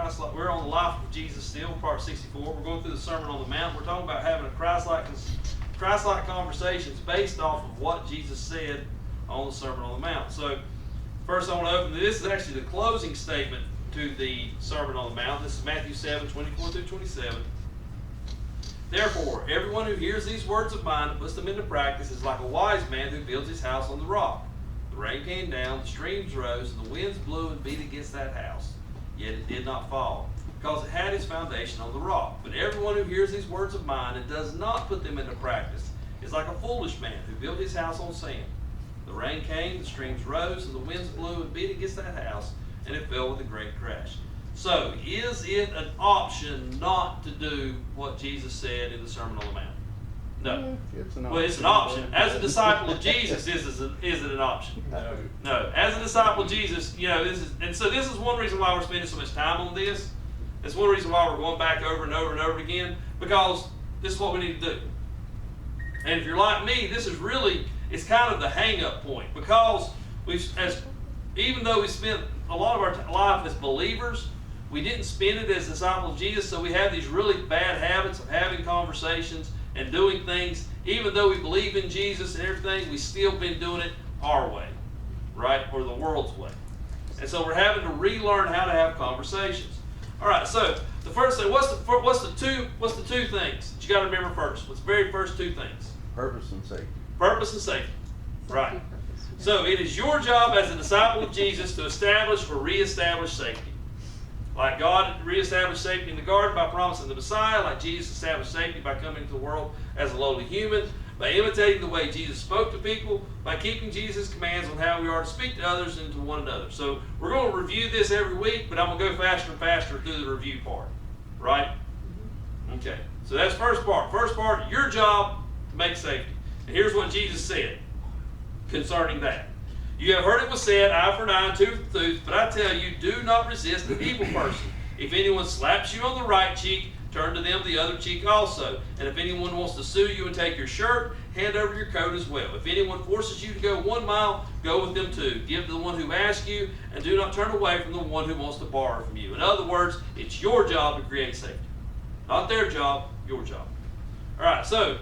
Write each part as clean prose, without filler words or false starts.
Christ-like. We're on the life of Jesus still, part 64. We're going through the Sermon on the Mount. We're talking about having a Christ-like conversations based off of what Jesus said on the Sermon on the Mount. So, first I want to open, this is actually the closing statement to the Sermon on the Mount. This is Matthew 7, 24 through 27. Therefore, everyone who hears these words of mine and puts them into practice is like a wise man who builds his house on the rock. The rain came down, the streams rose, and the winds blew and beat against that house. Yet it did not fall, because it had its foundation on the rock. But everyone who hears these words of mine and does not put them into practice is like a foolish man who built his house on sand. The rain came, the streams rose, and the winds blew and beat against that house, and it fell with a great crash. So, is it an option not to do what Jesus said in the Sermon on the Mount? No. Well, it's an option. As a disciple of Jesus, is it an option? No. No. As a disciple of Jesus, this is one reason why we're spending so much time on this. It's one reason why we're going back over and over and over again, because this is what we need to do. And if you're like me, it's kind of the hang-up point, because even though we spent a lot of our life as believers, we didn't spend it as disciples of Jesus, so we have these really bad habits of having conversations and doing things. Even though we believe in Jesus and everything, we've still been doing it our way, right? Or the world's way. And so we're having to relearn how to have conversations. All right, so the first thing, what's the two things that you got to remember first? What's the very first two things? Purpose and safety. Purpose and safety. Right. So it is your job as a disciple of Jesus to establish or reestablish safety. Like God reestablished safety in the garden by promising the Messiah, like Jesus established safety by coming into the world as a lowly human, by imitating the way Jesus spoke to people, by keeping Jesus' commands on how we are to speak to others and to one another. So we're going to review this every week, but I'm going to go faster and faster through the review part. Right? Okay. So that's first part. First part, your job to make safety. And here's what Jesus said concerning that. You have heard it was said, eye for an eye, tooth for tooth, but I tell you, do not resist an evil person. If anyone slaps you on the right cheek, turn to them the other cheek also. And if anyone wants to sue you and take your shirt, hand over your coat as well. If anyone forces you to go 1 mile, go with them 2. Give to the one who asks you, and do not turn away from the one who wants to borrow from you. In other words, it's your job to create safety. Not their job, your job. All right, so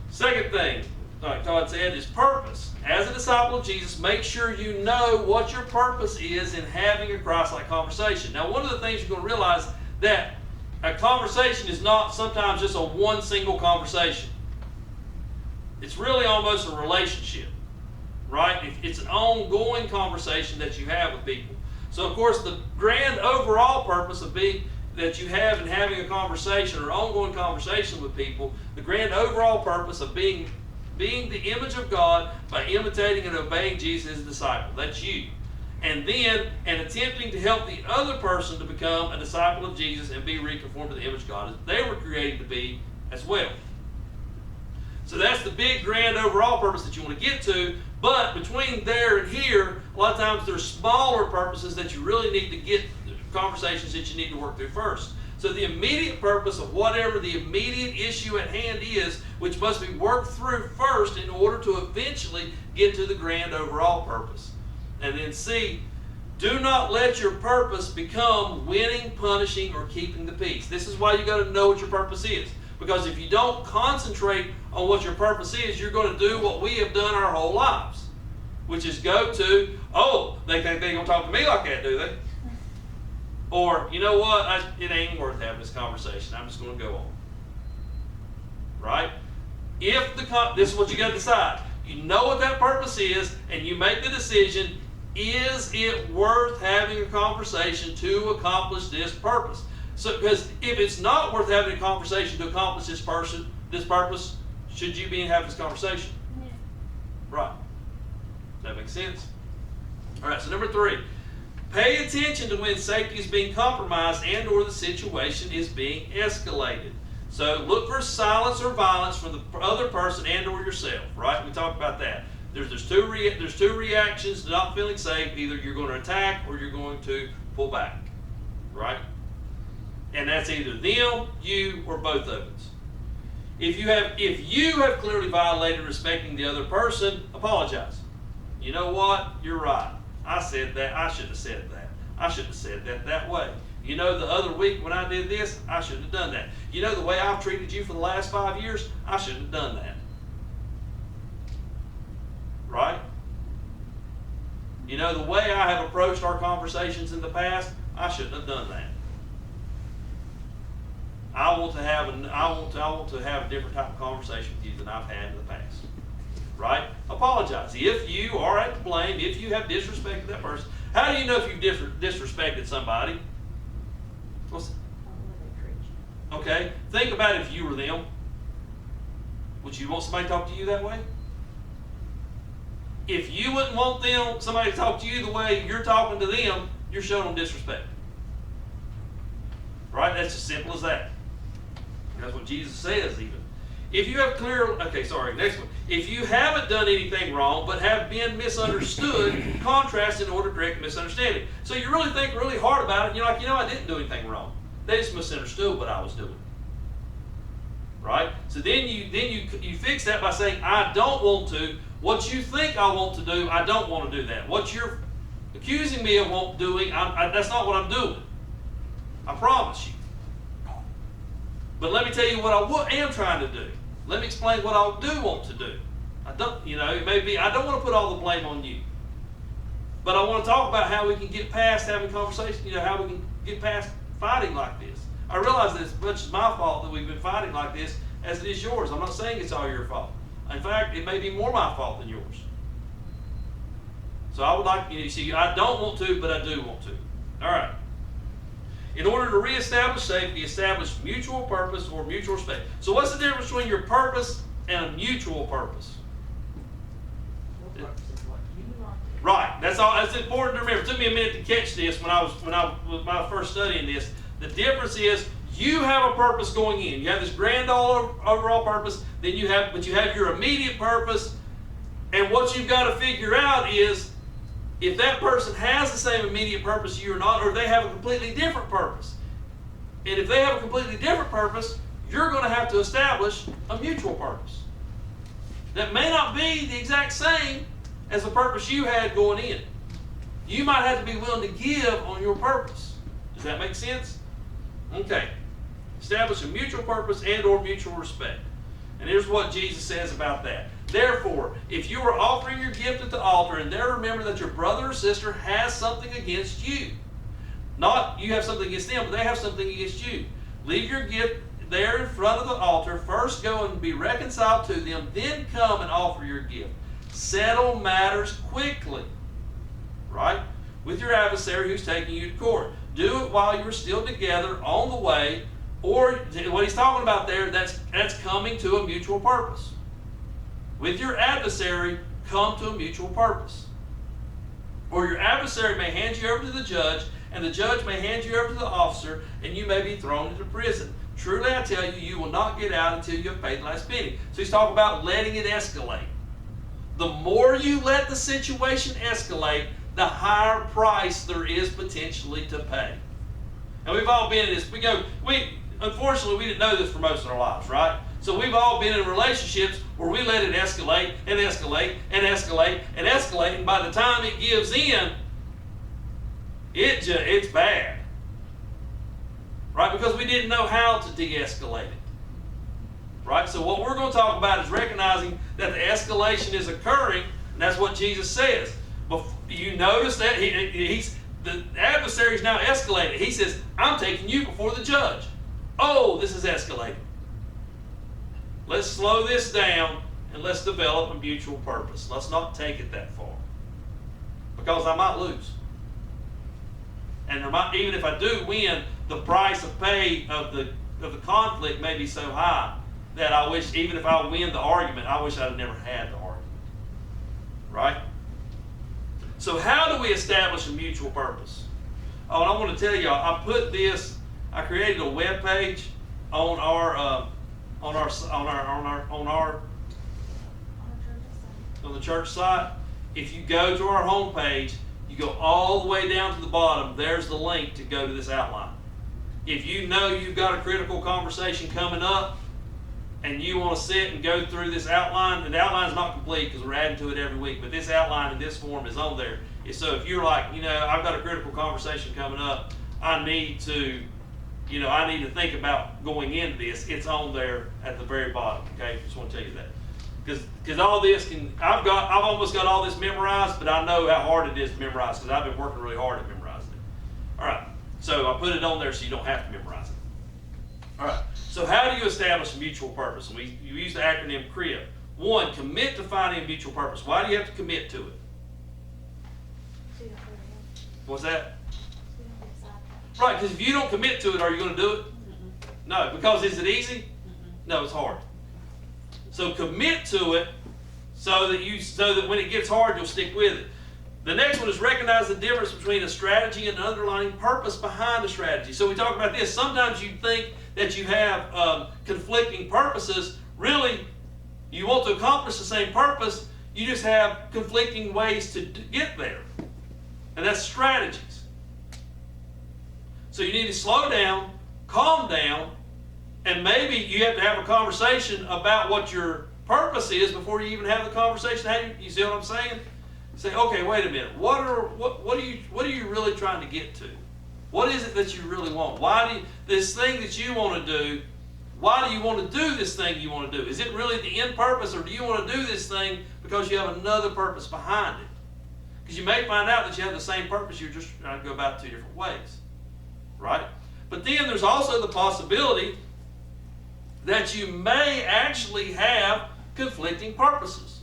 second thing, like Todd said, is purpose. As a disciple of Jesus, make sure you know what your purpose is in having a Christ-like conversation. Now, one of the things you're going to realize that a conversation is not sometimes just a one single conversation. It's really almost a relationship, right? It's an ongoing conversation that you have with people. So, of course, the grand overall purpose of that you have in having a conversation or ongoing conversation with people, the grand overall purpose of being the image of God by imitating and obeying Jesus as a disciple. That's you. And then, attempting to help the other person to become a disciple of Jesus and be reconformed to the image of God as they were created to be as well. So that's the big, grand, overall purpose that you want to get to. But between there and here, a lot of times there's smaller purposes that you really need to get, conversations that you need to work through first. So the immediate purpose of whatever the immediate issue at hand is, which must be worked through first in order to eventually get to the grand overall purpose. And then C, do not let your purpose become winning, punishing, or keeping the peace. This is why you got to know what your purpose is. Because if you don't concentrate on what your purpose is, you're going to do what we have done our whole lives, which is go to, they think they're going to talk to me like that, do they? Or, you know what, it ain't worth having this conversation. I'm just going to go on. Right? This is what you got to decide. You know what that purpose is, and you make the decision, is it worth having a conversation to accomplish this purpose? So, because if it's not worth having a conversation to accomplish this purpose, should you be having this conversation? Yeah. Right. That makes sense? All right, so number 3. Pay attention to when safety is being compromised and or the situation is being escalated. So look for silence or violence from the other person and or yourself, right? We talked about that. There's two reactions to not feeling safe. Either you're going to attack or you're going to pull back, right? And that's either them, you, or both of us. If you have clearly violated respecting the other person, apologize. You know what? You're right. I said that. I shouldn't have said that. I shouldn't have said that way. You know, the other week when I did this, I shouldn't have done that. You know, the way I've treated you for the last 5 years, I shouldn't have done that. Right? You know, the way I have approached our conversations in the past, I shouldn't have done that. I want to have a different type of conversation with you than I've had in the past. Right? Apologize. If you are at the blame, if you have disrespected that person, how do you know if you've disrespected somebody? Okay, think about if you were them. Would you want somebody to talk to you that way? If you wouldn't want somebody to talk to you the way you're talking to them, you're showing them disrespect. Right? That's as simple as that. That's what Jesus says even. If you have next one. If you haven't done anything wrong, but have been misunderstood, contrast in order to correct the misunderstanding. So you really think really hard about it, and you're like, I didn't do anything wrong. They just misunderstood what I was doing. Right? So then you fix that by saying, I don't want to. What you think I want to do, I don't want to do that. What you're accusing me of doing, that's not what I'm doing. I promise you. But let me tell you what I am trying to do. Let me explain what I do want to do. I don't want to put all the blame on you. But I want to talk about how we can get past having conversations, how we can get past fighting like this. I realize that as much as my fault that we've been fighting like this as it is yours. I'm not saying it's all your fault. In fact, it may be more my fault than yours. So I would like, I don't want to, but I do want to. All right. In order to reestablish safety, establish mutual purpose or mutual respect. So what's the difference between your purpose and a mutual purpose? Your purpose is what you want to do. Right. That's all. That's important to remember. It took me a minute to catch this when I was first studying this. The difference is you have a purpose going in. You have this grand overall purpose. Then you have your immediate purpose. And what you've got to figure out is if that person has the same immediate purpose you or not, or if they have a completely different purpose. And if they have a completely different purpose, you're going to have to establish a mutual purpose. That may not be the exact same as the purpose you had going in. You might have to be willing to give on your purpose. Does that make sense? Okay. Establish a mutual purpose and or mutual respect. And here's what Jesus says about that. Therefore, if you are offering your gift at the altar and there remember that your brother or sister has something against you, not you have something against them, but they have something against you, leave your gift there in front of the altar. First go and be reconciled to them, then come and offer your gift. Settle matters quickly, right? With your adversary who's taking you to court. Do it while you are still together on the way, or what he's talking about there, that's coming to a mutual purpose. With your adversary, come to a mutual purpose. Or your adversary may hand you over to the judge, and the judge may hand you over to the officer, and you may be thrown into prison. Truly I tell you, you will not get out until you have paid the last penny. So he's talking about letting it escalate. The more you let the situation escalate, the higher price there is potentially to pay. And we've all been in this. Unfortunately, we didn't know this for most of our lives, right? So we've all been in relationships where we let it escalate and escalate and escalate and escalate, and by the time it gives in, it's bad. Right? Because we didn't know how to de-escalate it. Right? So what we're going to talk about is recognizing that the escalation is occurring, and that's what Jesus says. But you notice that the adversary is now escalated. He says, I'm taking you before the judge. Oh, this is escalating. Let's slow this down and let's develop a mutual purpose. Let's not take it that far. Because I might lose. And even if I do win, the price of pay of the conflict may be so high that I wish, even if I win the argument, I wish I'd never had the argument. Right? So how do we establish a mutual purpose? Oh, and I want to tell y'all, I created a web page on the church site. If you go to our home page, you go all the way down to the bottom, there's the link to go to this outline. If you know you've got a critical conversation coming up and you want to sit and go through this outline, and the outline is not complete because we're adding to it every week, but this outline in this form is on there. So if you're like, I've got a critical conversation coming up, I need to, I need to think about going into this, it's on there at the very bottom, okay? Just want to tell you that. Because all this I've almost got all this memorized, but I know how hard it is to memorize because I've been working really hard at memorizing it. All right, so I put it on there so you don't have to memorize it. All right, so how do you establish a mutual purpose? And you use the acronym CREA. 1, commit to finding a mutual purpose. Why do you have to commit to it? What's that? Right, because if you don't commit to it, are you going to do it? No, because is it easy? No, it's hard. So commit to it so that when it gets hard, you'll stick with it. The next one is recognize the difference between a strategy and an underlying purpose behind the strategy. So we talk about this. Sometimes you think that you have conflicting purposes. Really, you want to accomplish the same purpose. You just have conflicting ways to get there. And that's strategies. So you need to slow down, calm down, and maybe you have to have a conversation about what your purpose is before you even have the conversation. You see what I'm saying? Say, okay, wait a minute. What are you really trying to get to? What is it that you really want? This thing that you want to do, why do you want to do this thing you want to do? Is it really the end purpose, or do you want to do this thing because you have another purpose behind it? Because you may find out that you have the same purpose, you're just trying to go about it 2 different ways. Right? But then there's also the possibility that you may actually have conflicting purposes.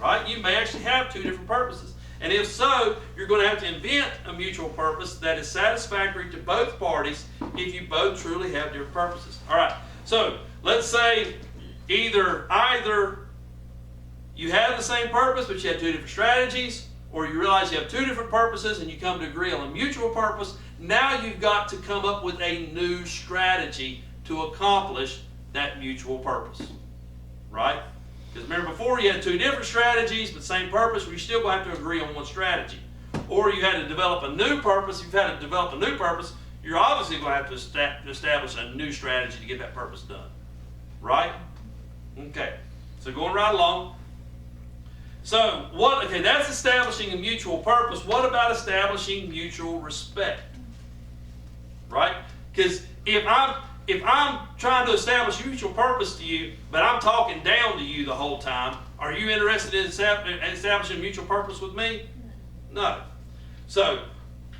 Right? You may actually have 2 different purposes. And if so, you're going to have to invent a mutual purpose that is satisfactory to both parties if you both truly have different purposes. All right. So let's say either you have the same purpose, but you have 2 different strategies, or you realize you have 2 different purposes and you come to agree on a mutual purpose. Now you've got to come up with a new strategy to accomplish that mutual purpose. Right? Because remember, before you had 2 different strategies, but same purpose, well, you're still going to have to agree on one strategy. Or you had to develop a new purpose. If you've had to develop a new purpose, you're obviously going to have to establish a new strategy to get that purpose done. Right? Okay. So going right along. So, that's establishing a mutual purpose. What about establishing mutual respect? Right? Because if I'm trying to establish a mutual purpose to you, but I'm talking down to you the whole time, are you interested in establishing a mutual purpose with me? No. So,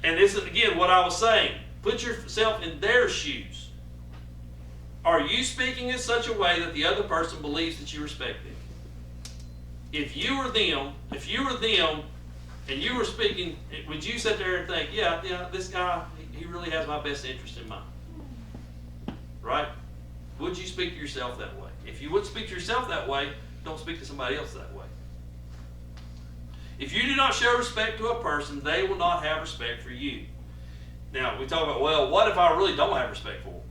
and this is again what I was saying. Put yourself in their shoes. Are you speaking in such a way that the other person believes that you respect them? If you were them, and you were speaking, would you sit there and think, yeah, this guy, he really has my best interest in mind? Right? Would you speak to yourself that way? If you would speak to yourself that way, don't speak to somebody else that way. If you do not show respect to a person, they will not have respect for you. Now, we talk about, well, what if I really don't have respect for them?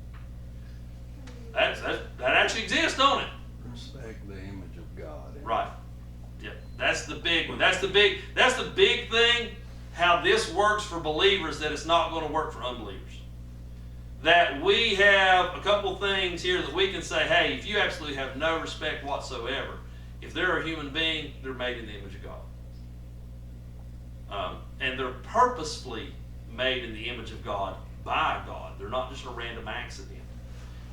That actually exists, don't it? Respect the image of God. Right. Yep. That's the big one. That's the big thing, how this works for believers that it's not going to work for unbelievers. That we have a couple things here that we can say, hey, if you absolutely have no respect whatsoever, if they're a human being, they're made in the image of God. And they're purposefully made in the image of God by God. They're not just a random accident.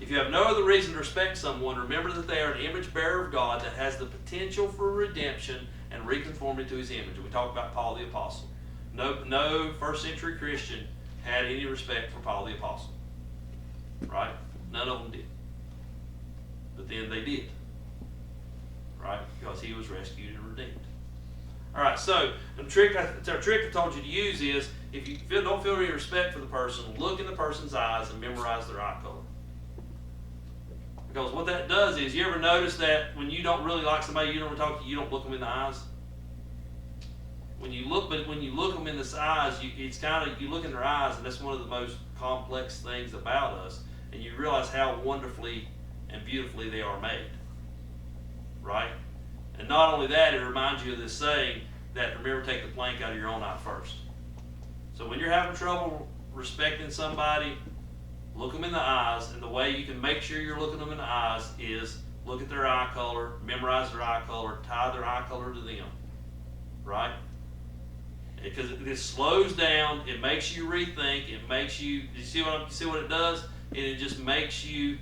If you have no other reason to respect someone, remember that they are an image bearer of God that has the potential for redemption and reconformity to his image. We talked about Paul the Apostle. No first century Christian had any respect for Paul the Apostle. Right? None of them did. But then they did. Right? Because he was rescued and redeemed. Alright, so the trick I told you to use is, if you don't feel any respect for the person, look in the person's eyes and memorize their eye color. Because what that does is, you ever notice that when you don't really like somebody, you don't talk to, you don't look them in the eyes? When you look them in the eyes, it's kind of, you look in their eyes, and that's one of the most complex things about us, and you realize how wonderfully and beautifully they are made. Right? And not only that, it reminds you of this saying that, remember, take the plank out of your own eye first. So when you're having trouble respecting somebody, look them in the eyes, and the way you can make sure you're looking them in the eyes is look at their eye color, memorize their eye color, tie their eye color to them. Right? because it slows down, it makes you rethink, it makes you see what it does? And it just makes you,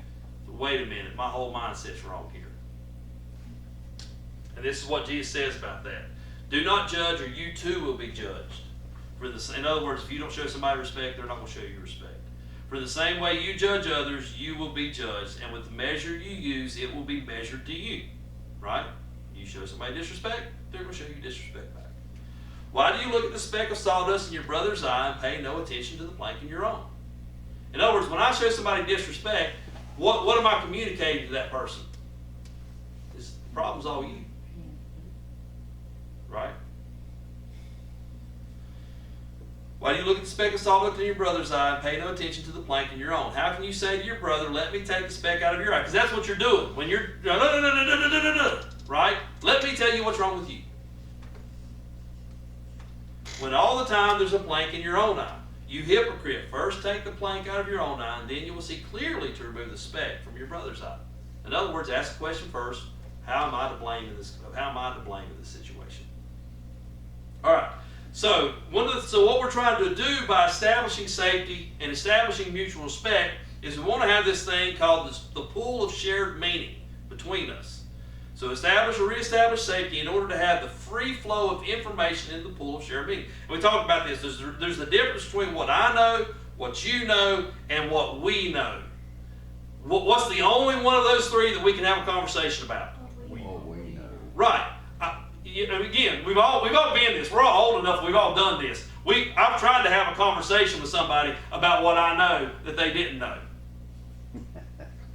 wait a minute, my whole mindset's wrong here. And this is what Jesus says about that. Do not judge, or you too will be judged. In other words, if you don't show somebody respect, they're not going to show you respect. For the same way you judge others, you will be judged, and with the measure you use, it will be measured to you. Right? You show somebody disrespect, they're going to show you disrespect back. Why do you look at the speck of sawdust in your brother's eye and pay no attention to the plank in your own? In other words, when I show somebody disrespect, what am I communicating to that person? This problem's all you. Right? Why do you look at the speck of sawdust in your brother's eye and pay no attention to the plank in your own? How can you say to your brother, let me take the speck out of your eye? Because that's what you're doing. When you're, right? Let me tell you what's wrong with you. When all the time there's a plank in your own eye. You hypocrite, first take the plank out of your own eye, and then you will see clearly to remove the speck from your brother's eye. In other words, ask the question first, how am I to blame in this situation? All right. So what we're trying to do by establishing safety and establishing mutual respect is we want to have this thing called the pool of shared meaning between us. So establish or reestablish safety in order to have the free flow of information in the pool of shared meaning. And we talked about this. There's the difference between what I know, what you know, and what we know. What's the only one of those three that we can have a conversation about? What we know. Right. Again, we've all been this. We're all old enough. We've all done this. I've tried to have a conversation with somebody about what I know that they didn't know,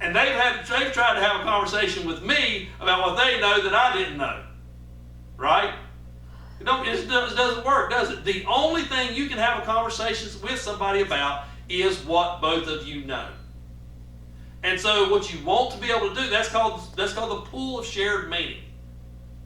and they've tried to have a conversation with me about what they know that I didn't know. Right? It doesn't work, does it? The only thing you can have a conversation with somebody about is what both of you know. And so, what you want to be able to do, that's called the pool of shared meaning.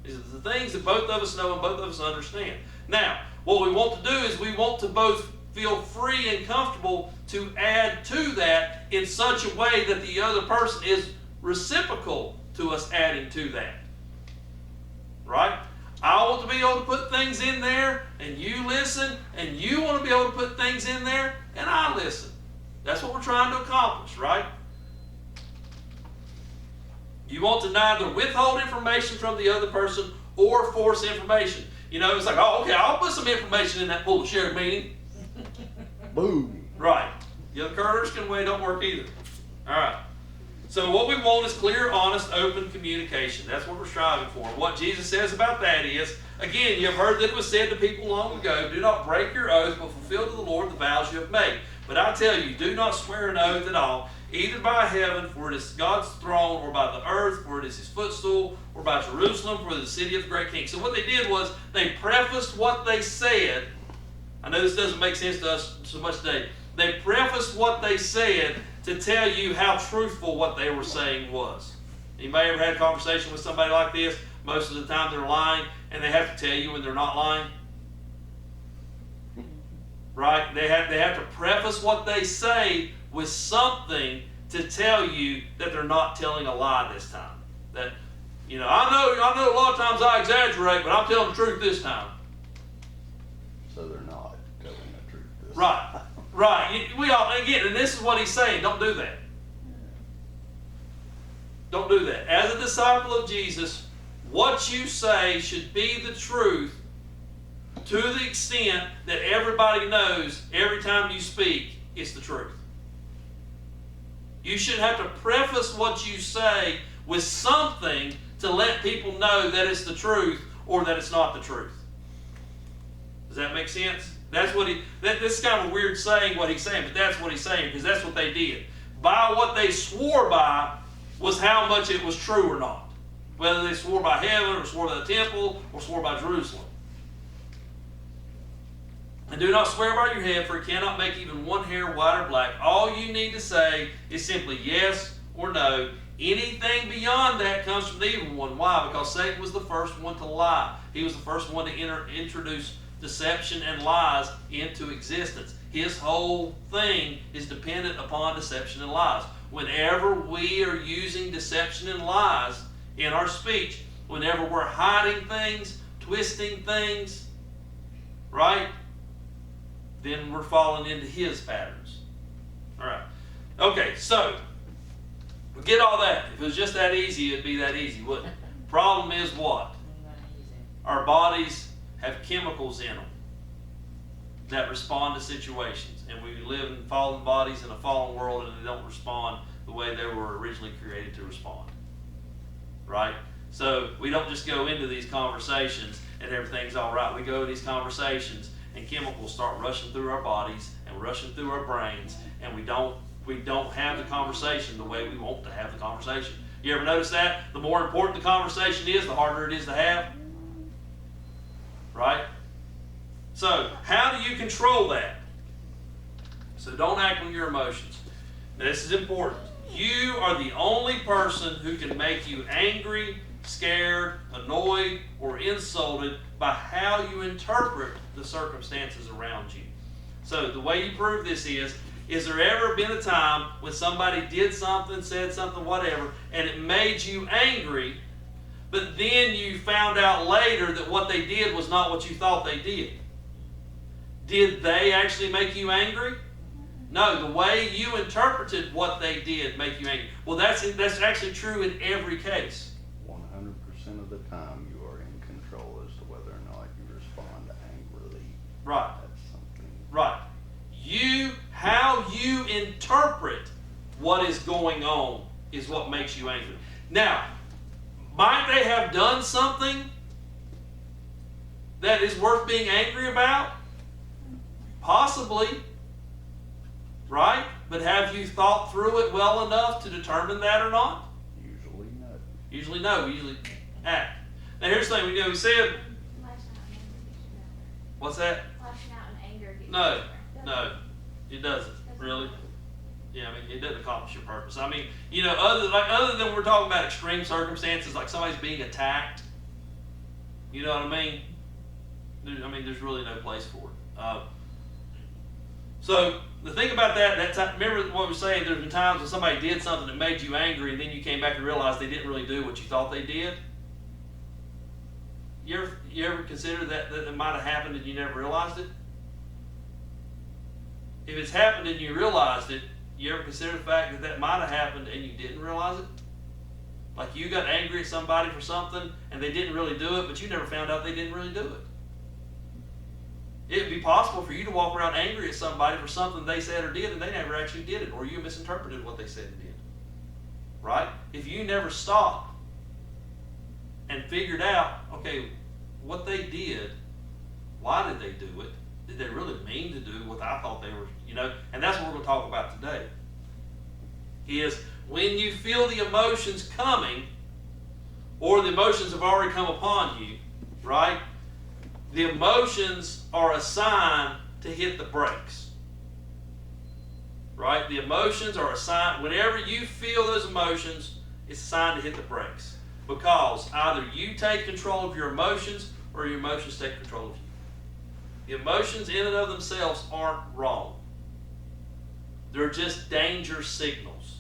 These are the things that both of us know and both of us understand. Now, what we want to do is we want to both feel free and comfortable to add to that in such a way that the other person is reciprocal to us adding to that. Right? I want to be able to put things in there, and you listen, and you want to be able to put things in there, and I listen. That's what we're trying to accomplish, right? You want to neither withhold information from the other person or force information. It's like, oh, okay, I'll put some information in that pool of shared meaning. Boom. Right. The other curlers can wait, don't work either. All right. So what we want is clear, honest, open communication. That's what we're striving for. And what Jesus says about that is, again, you have heard that it was said to people long ago, do not break your oath, but fulfill to the Lord the vows you have made. But I tell you, do not swear an oath at all, either by heaven, for it is God's throne, or by the earth, for it is his footstool, or by Jerusalem, for the city of the great king. So what they did was they prefaced what they said. I know this doesn't make sense to us so much today. They prefaced what they said to tell you how truthful what they were saying was. Anybody ever had a conversation with somebody like this? Most of the time they're lying, and they have to tell you when they're not lying. Right? They have to preface what they say with something to tell you that they're not telling a lie this time. That, I know a lot of times I exaggerate, but I'm telling the truth this time. So they're not telling the truth this Right. time. Right. And this is what he's saying. Don't do that. Don't do that. As a disciple of Jesus, what you say should be the truth to the extent that everybody knows every time you speak it's the truth. You should have to preface what you say with something to let people know that it's the truth or that it's not the truth. Does that make sense? This is kind of a weird saying what he's saying, but that's what he's saying, because that's what they did. By what they swore by was how much it was true or not. Whether they swore by heaven or swore by the temple or swore by Jerusalem. And do not swear by your head, for it cannot make even one hair white or black. All you need to say is simply yes or no. Anything beyond that comes from the evil one. Why? Because Satan was the first one to lie. He was the first one to introduce deception and lies into existence. His whole thing is dependent upon deception and lies. Whenever we are using deception and lies in our speech, whenever we're hiding things, twisting things, right? Then we're falling into his patterns. All right. Okay, so we get all that. If it was just that easy, it'd be that easy, wouldn't it? Problem is what? Our bodies have chemicals in them that respond to situations. And we live in fallen bodies in a fallen world, and they don't respond the way they were originally created to respond. Right? So we don't just go into these conversations and everything's all right. We go to these conversations and chemicals start rushing through our bodies and rushing through our brains, and we don't have the conversation the way we want to have the conversation. You ever notice that? The more important the conversation is, the harder it is to have. Right? So, how do you control that? So don't act on your emotions. Now, this is important. You are the only person who can make you angry, scared, annoyed, or insulted by how you interpret the circumstances around you. So the way you prove this is there ever been a time when somebody did something, said something, whatever, and it made you angry, but then you found out later that what they did was not what you thought they did? Did they actually make you angry? No, the way you interpreted what they did make you angry. Well, that's actually true in every case. 100% of the time you are in control as to whether or not you respond angrily. Right. That's something. Right. How you interpret what is going on is what makes you angry. Now, might they have done something that is worth being angry about? Possibly. Right? But have you thought through it well enough to determine that or not? Usually no. Usually no. Usually act. Now here's the thing. We said, what's that? Lashing out in anger. No, it doesn't really. Yeah, I mean, it doesn't accomplish your purpose. I mean, other than we're talking about extreme circumstances, like somebody's being attacked. You know what I mean? There's really no place for it. So the thing about remember what we were saying. There's been times when somebody did something that made you angry, and then you came back and realized they didn't really do what you thought they did. You ever consider that it might have happened and you never realized it? If it's happened and you realized it, you ever consider the fact that might have happened and you didn't realize it? Like you got angry at somebody for something and they didn't really do it, but you never found out they didn't really do it. It'd be possible for you to walk around angry at somebody for something they said or did and they never actually did it, or you misinterpreted what they said and did. Right? If you never stopped and figured out, okay, what they did, why did they do it? Did they really mean to do what I thought they were, And that's what we're going to talk about today. Is when you feel the emotions coming, or the emotions have already come upon you, right? The emotions are a sign to hit the brakes. Right? The emotions are a sign. Whenever you feel those emotions, it's a sign to hit the brakes. Because either you take control of your emotions or your emotions take control of you. The emotions in and of themselves aren't wrong. They're just danger signals.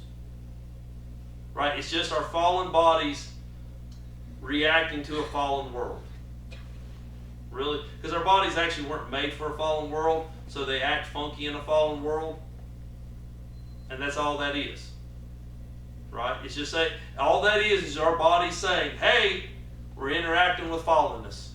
Right? It's just our fallen bodies reacting to a fallen world. Really? Because our bodies actually weren't made for a fallen world, so they act funky in a fallen world. And that's all that is. Right? It's just all that is our body saying, hey, we're interacting with fallenness.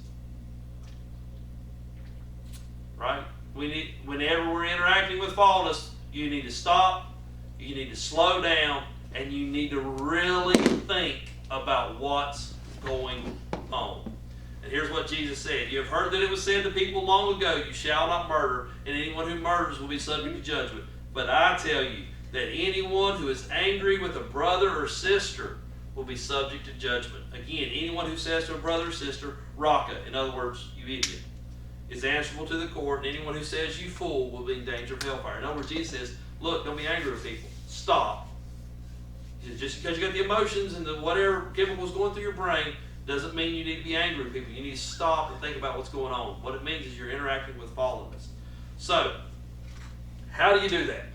Right? Whenever we're interacting with fallenness, you need to stop, you need to slow down, and you need to really think about what's going on. And here's what Jesus said. You have heard that it was said to people long ago, you shall not murder, and anyone who murders will be subject to judgment. But I tell you that anyone who is angry with a brother or sister will be subject to judgment. Again, anyone who says to a brother or sister, Raka, in other words, you idiot, is answerable to the court, and anyone who says you fool will be in danger of hellfire. In other words, Jesus says, look, don't be angry with people. Stop. Just because you got the emotions and the whatever chemicals going through your brain doesn't mean you need to be angry with people. You need to stop and think about what's going on. What it means is you're interacting with fallenness. So, how do you do that?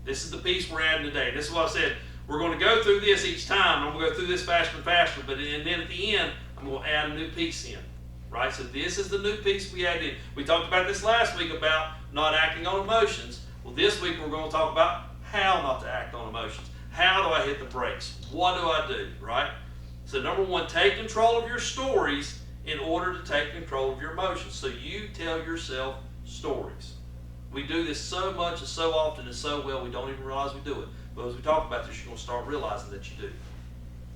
This is the piece we're adding today. This is what I said. We're going to go through this each time. I'm going to go through this faster and faster, and then at the end, I'm going to add a new piece in. right? So this is the new piece we added in. We talked about this last week about not acting on emotions. Well, this week we're going to talk about how not to act on emotions. How do I hit the brakes? What do I do, right? So number one, take control of your stories in order to take control of your emotions. So you tell yourself stories. We do this so much and so often and so well we don't even realize we do it. But as we talk about this, you're going to start realizing that you do,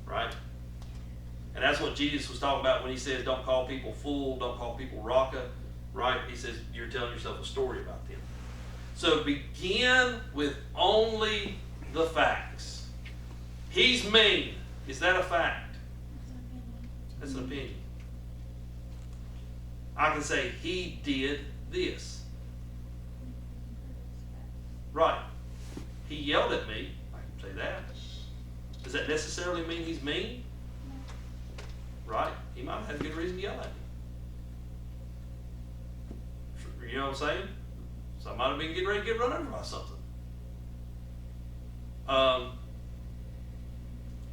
right? And that's what Jesus was talking about when he says don't call people fool, don't call people raka, right? He says you're telling yourself a story about them. So begin with only the facts. He's mean. Is that a fact? That's an opinion. I can say he did this. Right. He yelled at me. I can say that. Does that necessarily mean he's mean? Right? He might have had a good reason to yell at me. You know what I'm saying? So I might have been getting ready to get run over by something.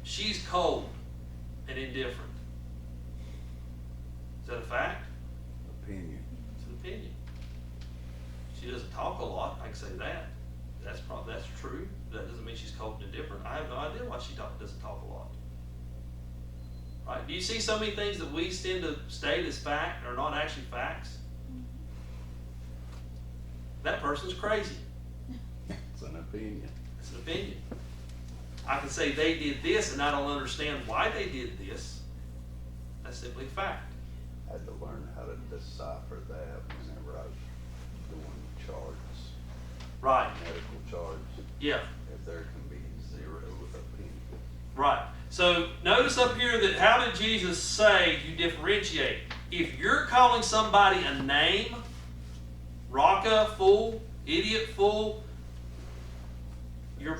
She's cold and indifferent. Is that a fact? Opinion. It's an opinion. She doesn't talk a lot. I can say that. That's true. That doesn't mean she's cold and indifferent. I have no idea why she doesn't talk a lot. Right? Do you see so many things that we tend to state as fact are not actually facts? That person's crazy. It's an opinion. It's an opinion. I can say they did this and I don't understand why they did this. That's simply a fact. I had to learn how to decipher that whenever I was doing charts, Right. medical charts. Yeah. If there can be zero opinion. Right. So notice up here that how did Jesus say you differentiate? If you're calling somebody a name, raka, fool, idiot, fool, you're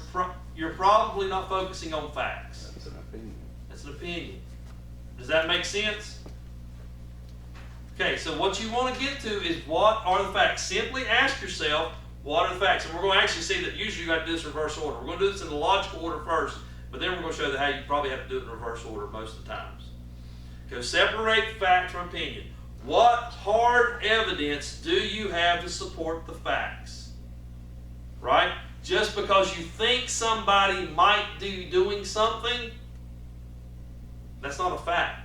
probably not focusing on facts. That's an opinion. That's an opinion. Does that make sense? Okay, so what you want to get to is what are the facts? Simply ask yourself, what are the facts? And we're going to actually see that usually you got to do this in reverse order. We're going to do this in the logical order first, but then we're going to show that how you probably have to do it in reverse order most of the times. Okay, separate fact from opinion. What hard evidence do you have to support the facts? Right? Just because you think somebody might be doing something, that's not a fact.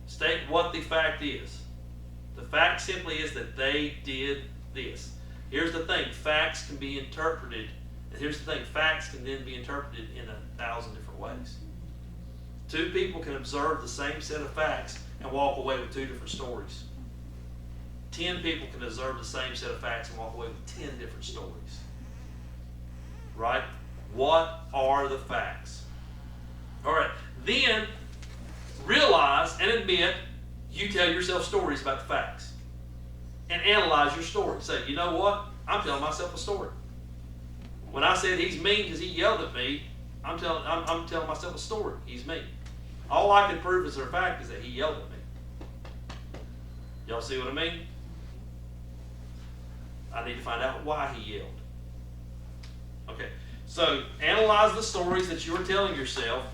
State what the fact is. The fact simply is that they did this. Here's the thing, facts can be interpreted, and here's the thing, facts can then be interpreted in 1,000 different ways. Two people can observe the same set of facts and walk away with two different stories. 10 people can observe the same set of facts and walk away with 10 different stories. Right? What are the facts? All right. Then realize and admit you tell yourself stories about the facts. And analyze your story. Say, you know what? I'm telling myself a story. When I said he's mean because he yelled at me, I'm telling myself a story. He's mean. All I can prove as a fact is that he yelled at me. Y'all see what I mean? I need to find out why he yelled. Okay, so analyze the stories that you're telling yourself.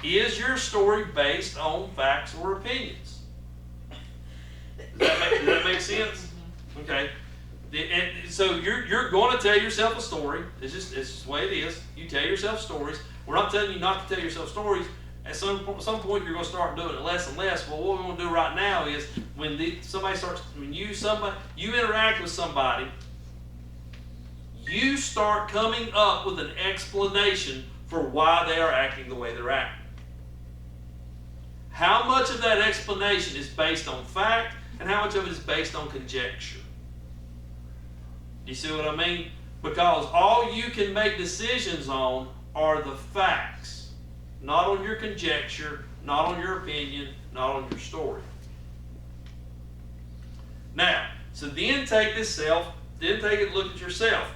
Is your story based on facts or opinions? Does that make sense? Okay. And so you're going to tell yourself a story. It's just the way it is. You tell yourself stories. We're not telling you not to tell yourself stories. At some point, you're going to start doing it less and less. Well, what we're going to do right now is when you interact with somebody, you start coming up with an explanation for why they are acting the way they're acting. How much of that explanation is based on fact, and how much of it is based on conjecture? You see what I mean? Because all you can make decisions on are the facts, not on your conjecture, not on your opinion, not on your story. Now, so then take a look at yourself.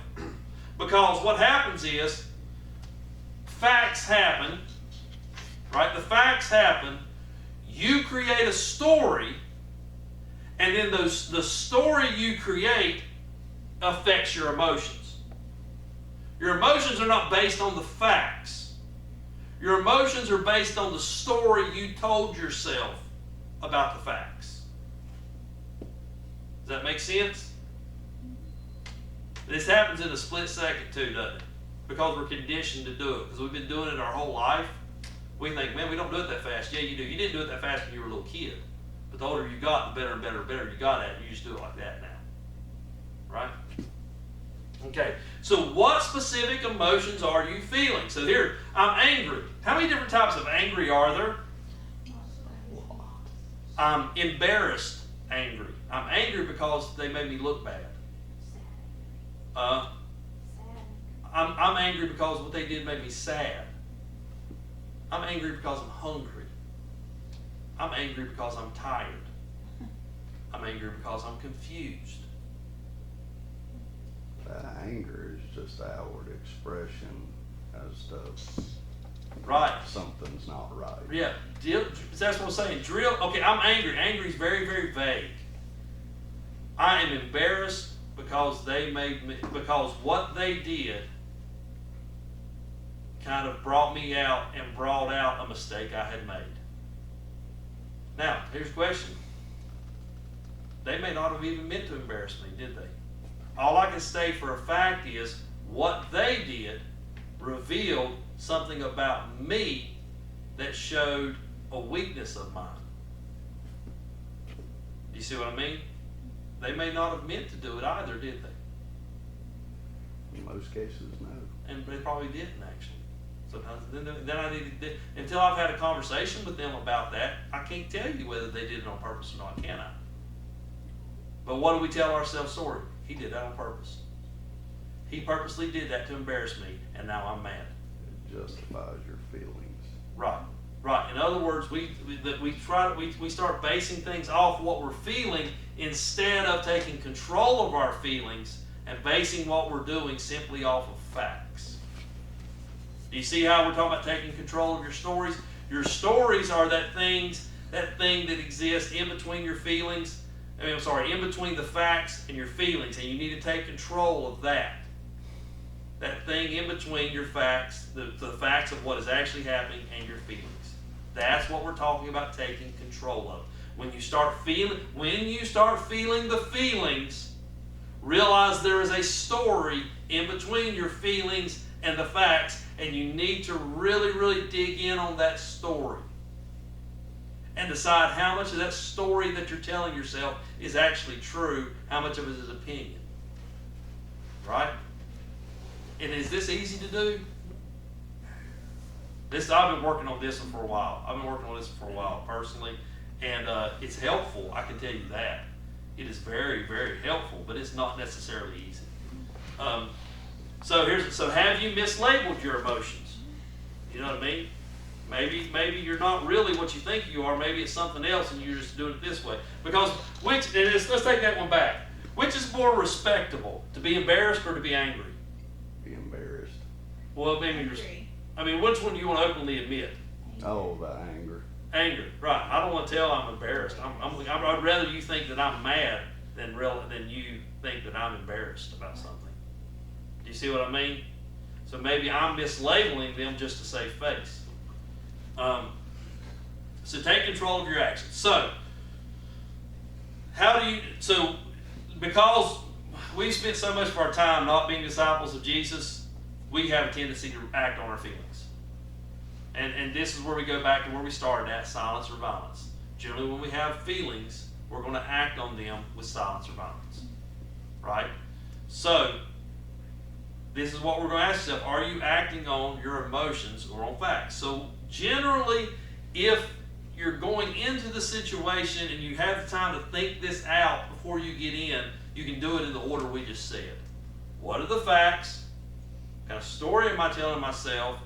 Because what happens is, facts happen, right? The facts happen, you create a story, and then the story you create affects your emotions. Your emotions are not based on the facts. Your emotions are based on the story you told yourself about the facts. Does that make sense? This happens in a split second too, doesn't it? Because we're conditioned to do it. Because we've been doing it our whole life. We think, man, we don't do it that fast. Yeah, you do. You didn't do it that fast when you were a little kid. But the older you got, the better and better and better you got at it. You just do it like that now. Right? Okay. So what specific emotions are you feeling? So here, I'm angry. How many different types of angry are there? I'm embarrassed angry. I'm angry because they made me look bad. I'm angry because what they did made me sad. I'm angry because I'm hungry. I'm angry because I'm tired. I'm angry because I'm confused. Anger is just the outward expression as to Right. something's not right. Yeah. That's what I'm saying. Okay, I'm angry. Angry is very, very vague. I am embarrassed because because what they did kind of brought me out and brought out a mistake I had made. Now, here's the question. They may not have even meant to embarrass me, did they? All I can say for a fact is what they did revealed something about me that showed a weakness of mine. Do you see what I mean? They may not have meant to do it either, did they? In most cases, no. And they probably didn't actually. Sometimes then I need to, until I've had a conversation with them about that, I can't tell you whether they did it on purpose or not, can I? But what do we tell ourselves? Sorry, he did that on purpose. He purposely did that to embarrass me, and now I'm mad. It justifies your feelings. Right, right. In other words, we start basing things off what we're feeling instead of taking control of our feelings and basing what we're doing simply off of facts. Do you see how we're talking about taking control of your stories? Your stories are that thing that exists in between your feelings. In between the facts and your feelings, and you need to take control of that. That thing in between your facts, the facts of what is actually happening and your feelings. That's what we're talking about taking control of. When you start feeling the feelings, realize there is a story in between your feelings and the facts, and you need to really, really dig in on that story and decide how much of that story that you're telling yourself is actually true, how much of it is opinion. Right? And is this easy to do? I've been working on this one for a while. I've been working on this for a while personally, and it's helpful, I can tell you that. It is very, very helpful, but it's not necessarily easy. So have you mislabeled your emotions? You know what I mean? Maybe you're not really what you think you are. Maybe it's something else, and you're just doing it this way. Because let's take that one back. Which is more respectable, to be embarrassed or to be angry? Be embarrassed. Well, which one do you want to openly admit? Oh, the anger. Anger, right? I don't want to tell I'm embarrassed. I'd rather you think that I'm mad than you think that I'm embarrassed about something. Do you see what I mean? So maybe I'm mislabeling them just to save face. So take control of your actions. So because we spent so much of our time not being disciples of Jesus, we have a tendency to act on our feelings. And this is where we go back to where we started at, silence or violence. Generally, when we have feelings, we're going to act on them with silence or violence. Right? So this is what we're going to ask yourself. Are you acting on your emotions or on facts? So generally, if you're going into the situation and you have the time to think this out before you get in, you can do it in the order we just said. What are the facts? What kind of story am I telling myself?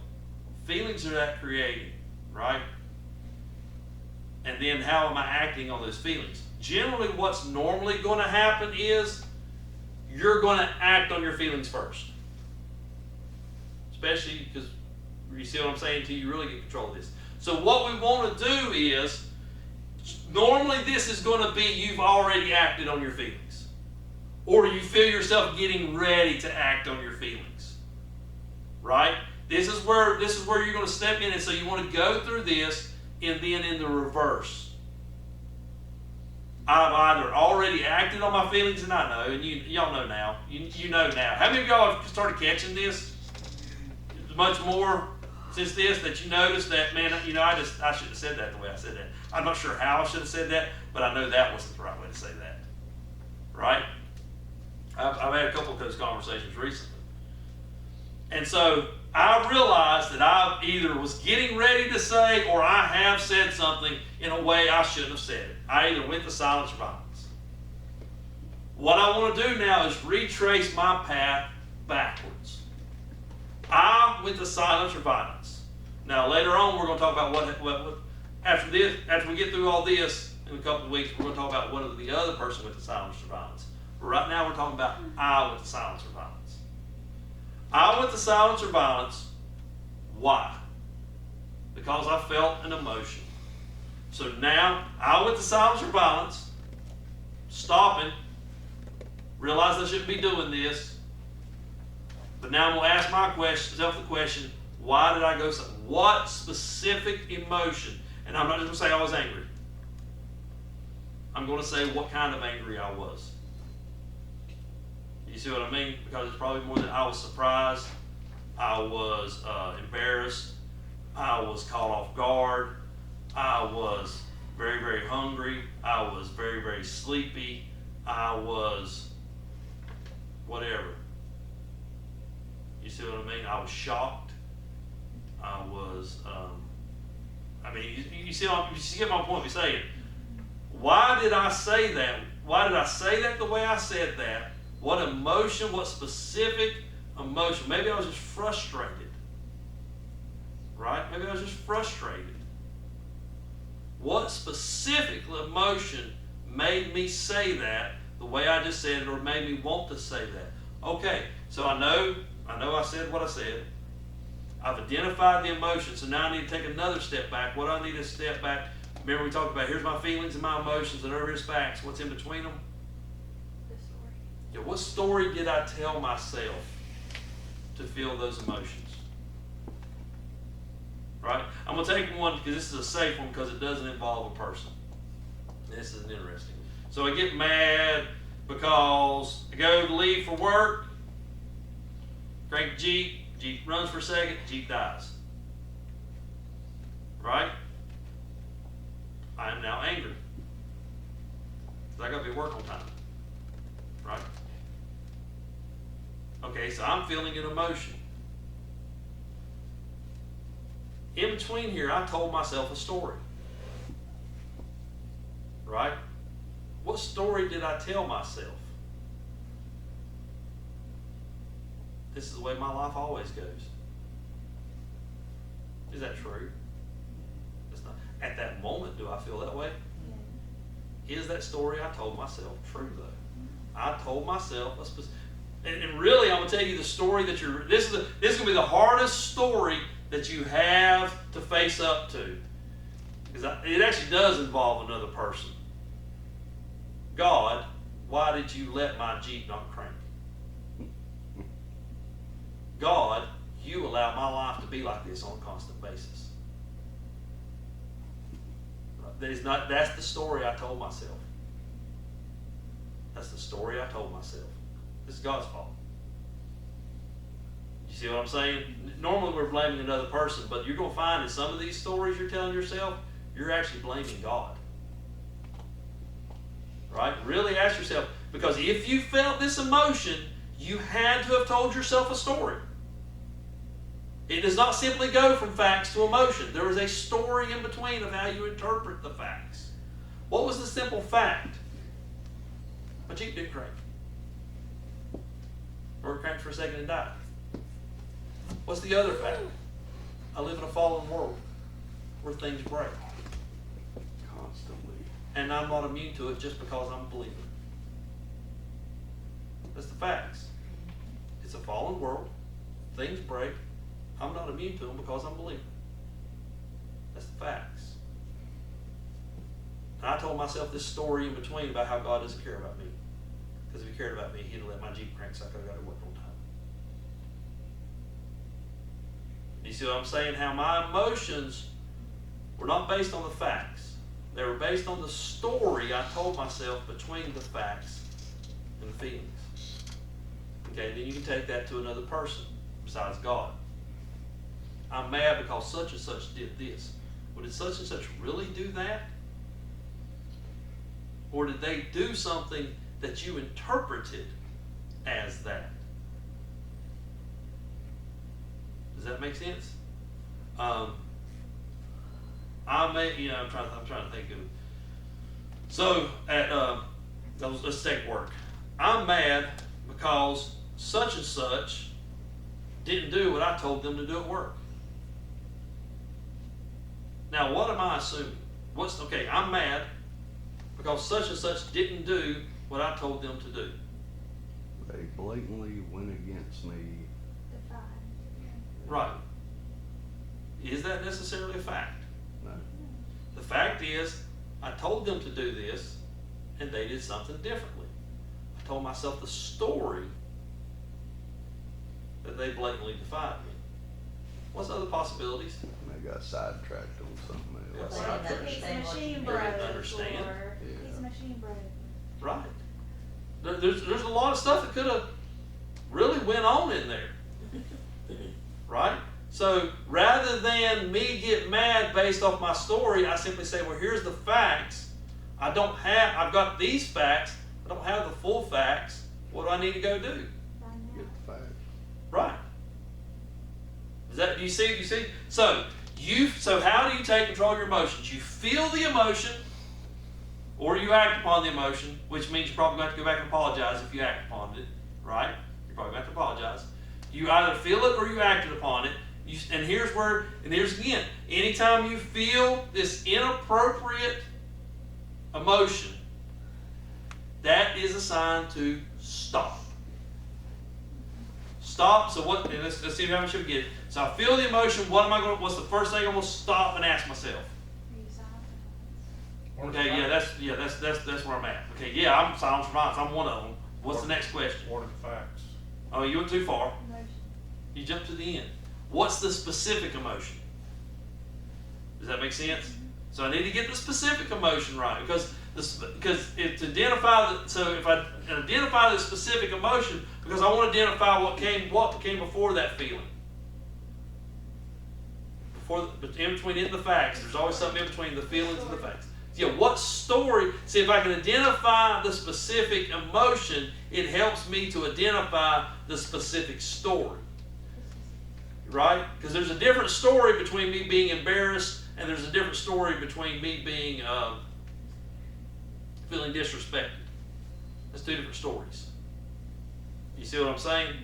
Feelings are that creating, right? And then how am I acting on those feelings? Generally, what's normally going to happen is you're going to act on your feelings first. Especially because you see what I'm saying, until you really get control of this. So what we want to do is, normally this is going to be you've already acted on your feelings. Or you feel yourself getting ready to act on your feelings. Right? This is where you're going to step in, and so you want to go through this and then in the reverse. I've either already acted on my feelings, and I know, and y'all know now. You know now. How many of y'all have started catching this much more since this, that you noticed that, man, I should have said that the way I said that. I'm not sure how I should have said that, but I know that wasn't the right way to say that. Right? I've had a couple of those conversations recently. And so I realized that I either was getting ready to say or I have said something in a way I shouldn't have said it. I either went to silence or violence. What I want to do now is retrace my path backwards. I went to silence or violence. Now later on we're going to talk about what after we get through all this in a couple of weeks, we're going to talk about what the other person went to silence or violence. But right now we're talking about I went to silence or violence. I went to silence or violence. Why? Because I felt an emotion. So now I went to silence or violence, stopping, realized I shouldn't be doing this. But now I'm going to ask myself the question, why did I go? What specific emotion? And I'm not just going to say I was angry. I'm going to say what kind of angry I was. You see what I mean? Because it's probably more than I was surprised, I was embarrassed, I was caught off guard, I was very, very hungry, I was very, very sleepy, I was whatever. You see what I mean? I was shocked. I was, you get my point. We say it. Why did I say that? Why did I say that the way I said that? What emotion, what specific emotion? Maybe I was just frustrated. Right? Maybe I was just frustrated. What specific emotion made me say that the way I just said it, or made me want to say that? Okay, so I know I said what I said. I've identified the emotion, so now I need to take another step back. What do I need to step back? Remember we talked about, here's my feelings and my emotions, and over here's facts. What's in between them? The story. Yeah, what story did I tell myself to feel those emotions? Right? I'm going to take one, because this is a safe one, because it doesn't involve a person. This is interesting. So I get mad because I go to leave for work, crank the Jeep runs for a second, Jeep dies. Right? I am now angry. Because I got to be at work on time. Right? Okay, so I'm feeling an emotion. In between here, I told myself a story. Right? What story did I tell myself? This is the way my life always goes. Is that true? It's not. At that moment, do I feel that way? Yeah. Is that story I told myself true, though? I told myself a specific. And really, I'm going to tell you the story that you're. This is going to be the hardest story that you have to face up to, because it actually does involve another person. God, why did you let my Jeep not crank? God, you allow my life to be like this on a constant basis. That's the story I told myself. That's the story I told myself. This is God's fault. You see what I'm saying? Normally we're blaming another person, but you're going to find in some of these stories you're telling yourself, you're actually blaming God. Right? Really ask yourself, because if you felt this emotion, you had to have told yourself a story. It does not simply go from facts to emotion. There is a story in between of how you interpret the facts. What was the simple fact? My Jeep didn't crank. Or it cranked for a second and died. What's the other fact? I live in a fallen world where things break. Constantly. And I'm not immune to it just because I'm a believer. That's the facts. It's a fallen world. Things break. I'm not immune to them because I'm a believer. That's the facts. And I told myself this story in between about how God doesn't care about me. Because if He cared about me, He'd have let my Jeep crank so I could have got to work on time. You see what I'm saying? How my emotions were not based on the facts. They were based on the story I told myself between the facts and the feelings. Okay, then you can take that to another person besides God. I'm mad because such and such did this. Well, did such and such really do that? Or did they do something that you interpreted as that? Does that make sense? I'm trying to think of. So let's take work. I'm mad because such and such didn't do what I told them to do at work. Now, what am I assuming? I'm mad because such and such didn't do what I told them to do. They blatantly went against me. Right. Is that necessarily a fact? No. The fact is, I told them to do this, and they did something differently. I told myself the story that they blatantly defied me. What's other possibilities? They got sidetracked on something else. Well, Like, sidetracked. he's a machine They broke, didn't understand. or Yeah. he's a machine broke. Right. There's a lot of stuff that could have really went on in there. Right? So rather than me get mad based off my story, I simply say, well, here's the facts. I've got these facts. I don't have the full facts. What do I need to go do? Get the facts. Right. Do you see? So how do you take control of your emotions? You feel the emotion, or you act upon the emotion, which means you're probably going to have to go back and apologize if you act upon it, right? You're probably going to have to apologize. You either feel it or you acted upon it. And here's again, anytime you feel this inappropriate emotion, that is a sign to stop. Stop. So what? And let's see how much we get. So I feel the emotion. What's the first thing I'm going to stop and ask myself? Okay, that's where I'm at. Okay, yeah, I'm silence response. I'm one of them. What's the next question? What are the facts? Oh, you went too far. You jumped to the end. What's the specific emotion? Does that make sense? So I need to get the specific emotion right if I identify the specific emotion, because I want to identify what came before that feeling. In between the facts, there's always something in between the feelings and the facts. Yeah, what story? See, if I can identify the specific emotion, it helps me to identify the specific story. Right? Because there's a different story between me being embarrassed, and there's a different story between me being feeling disrespected. That's two different stories. You see what I'm saying?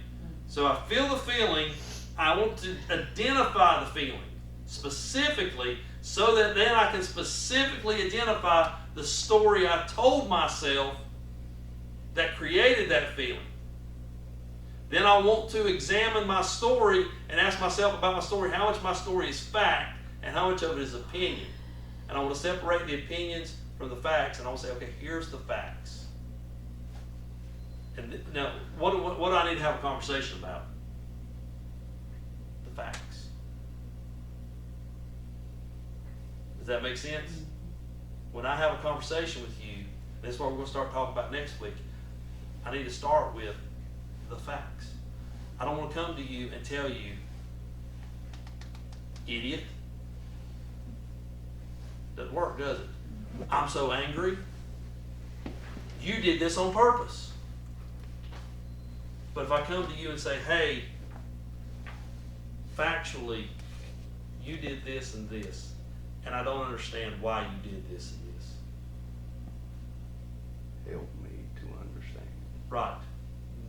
So I feel the feeling. I want to identify the feeling specifically, so that then I can specifically identify the story I told myself that created that feeling. Then I want to examine my story and ask myself about my story, how much of my story is fact and how much of it is opinion. And I want to separate the opinions from the facts, and I want to say, okay, here's the facts. And now, what do I need to have a conversation about? The facts. Does that make sense? When I have a conversation with you, that's what we're going to start talking about next week. I need to start with the facts. I don't want to come to you and tell you, idiot. Doesn't work, does it? I'm so angry. You did this on purpose. But if I come to you and say, hey, factually, you did this and this, and I don't understand why you did this and this. Help me to understand. Right.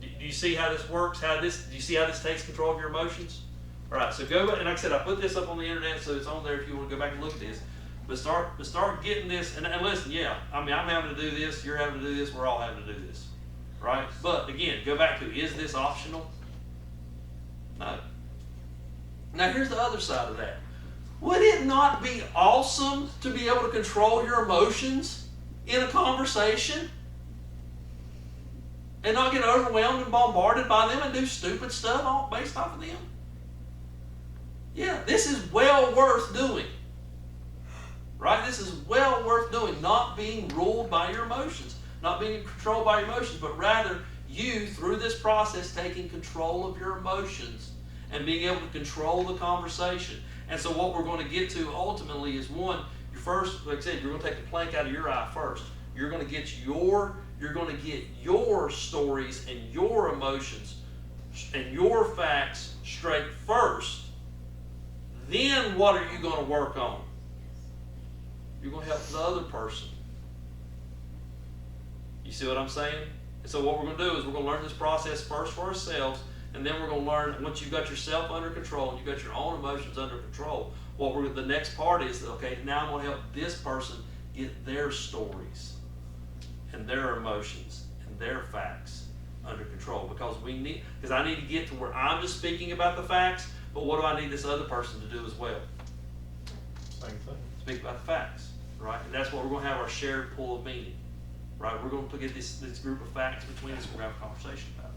Do you see how this works? Do you see how this takes control of your emotions? All right, so go back, and like I said, I put this up on the internet, so it's on there if you want to go back and look at this. But start getting this, and listen, yeah, I mean, I'm having to do this, you're having to do this, we're all having to do this, right? But again, go back to, is this optional? No. Now here's the other side of that. Would it not be awesome to be able to control your emotions in a conversation? And not get overwhelmed and bombarded by them and do stupid stuff all based off of them? Yeah, this is well worth doing. Right? This is well worth doing. Not being ruled by your emotions, not being controlled by your emotions, but rather you, through this process, taking control of your emotions and being able to control the conversation. And so what we're going to get to ultimately is one, your first, like I said, you're going to take the plank out of your eye first. You're going to get your stories and your emotions and your facts straight first. Then what are you going to work on? You're going to help the other person. You see what I'm saying? And so what we're going to do is we're going to learn this process first for ourselves, and then we're going to learn, once you've got yourself under control and you've got your own emotions under control, the next part is, okay, now I'm going to help this person get their stories and their emotions and their facts under control, because I need to get to where I'm just speaking about the facts, but what do I need this other person to do as well? Same thing. Speak about the facts, right? And that's what we're going to have our shared pool of meaning, right? We're going to get this group of facts between us, we're going to have a conversation about it.